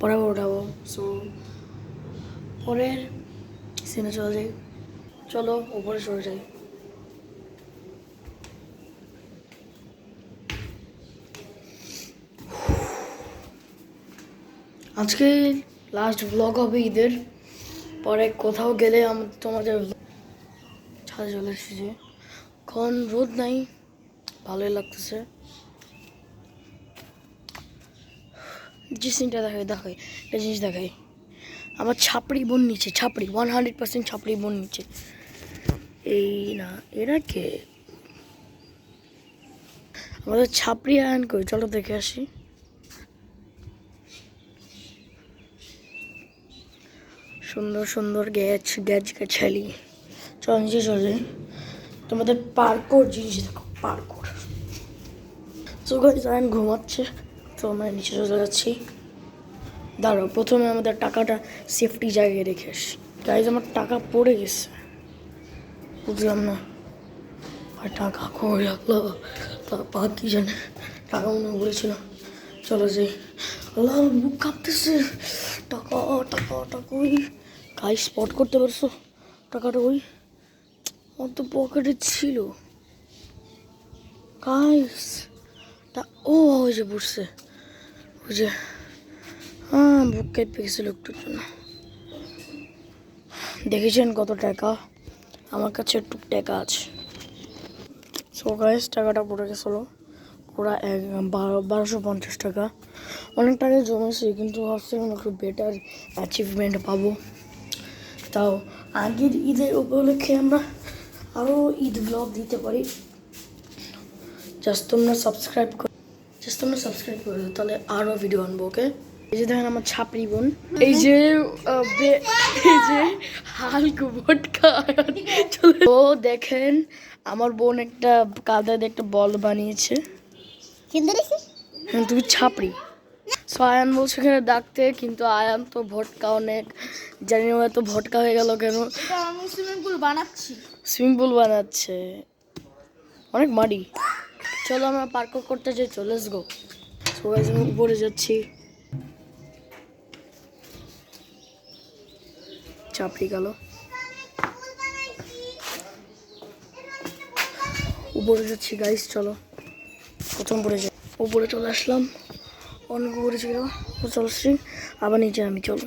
পরে আবার উঠাবো। সো পরের সিনে চলে যাই, চলো উপরে চলে যাই। আজকে লাস্ট ব্লগ হবে ঈদের পরে, কোথাও গেলে তোমাদের ছাদে চলে এসেছে। এখন রোদ নাই, ভালোই লাগতেছে। যে সিনটা দেখাই একটা জিনিস দেখাই, আমার ছাপড়ি বোন নিচে, ছাপড়ি 100% ছাপড়ি বোন নিচে। এই না, এরা কে? আমাদের ছাপড়ি আয়ন কই, চলো দেখে আসি। সুন্দর সুন্দর গাছালি। চলো নিচে চলে, তোমাদের পার্কোর জিনিস দেখো, পার্কোর। সো গাইস আয়ন ঘুমাচ্ছে, তো আমরা নিচে চলে যাচ্ছি। দাঁড়াও, প্রথমে আমাদের টাকাটা সেফটি জায়গায় রেখে আসি। গাইজ আমার টাকা পড়ে গেছে, বুঝলাম না আর টাকা কই রাখলো, পা কি জানে, টাকা মনে বলেছিল। চলো যাই, লাল বুক কাঁপতেছে। টাকা টাকা টাকা ওই গাইজ স্পট করতে পারছো টাকাটা? ওই আমার তো পকেটে ছিল গাইজ। ও ওই যে বুঝছে, ওই যে হ্যাঁ বুক কেঁপে গেছিল একটুর জন্য। দেখেছেন কত টাকা? আমার কাছে একটু টাকা আছে। সো গাইস টাকাটা পড়ে গেছিলো পুরা 1250 টাকা। অনেক টাকা জমেছে, কিন্তু ভাবছিলাম একটু বেটার অ্যাচিভমেন্ট পাবো। তাও আগের ঈদের উপলক্ষে আমরা আরও ঈদ ব্লগ দিতে পারি। জাস্ট তোমরা সাবস্ক্রাইব করে দাও, তাহলে আরও ভিডিও আনবো। ওকে, এই যে দেখেন আমার ছাপড়ি বোন, এই যে হালকা ভটকা। ও দেখেন আমার বোন একটা কাদায় একটা বল বানিয়েছে। হ্যাঁ তুমি ছাপড়ি। সো আয়ান বলছে এখানে ডাকতে, কিন্তু আয়ান তো ভটকা অনেক, জানি না এত ভটকা হয়ে গেল কেন। সুইমিং পুল বানাচ্ছে, অনেক মাটি। চলো আমরা পার্ক করতে যাই, চলো লেটস গো। সো গাইস আমি উপরে যাচ্ছি, চাপড়ি গেল উপরে যাচ্ছি গাইস। চলো প্রথম উপরে যাই, উপরে চলে আসলাম, অনেক উপরে ছিল, চলে আসছি আবার নিচে আমি। চলো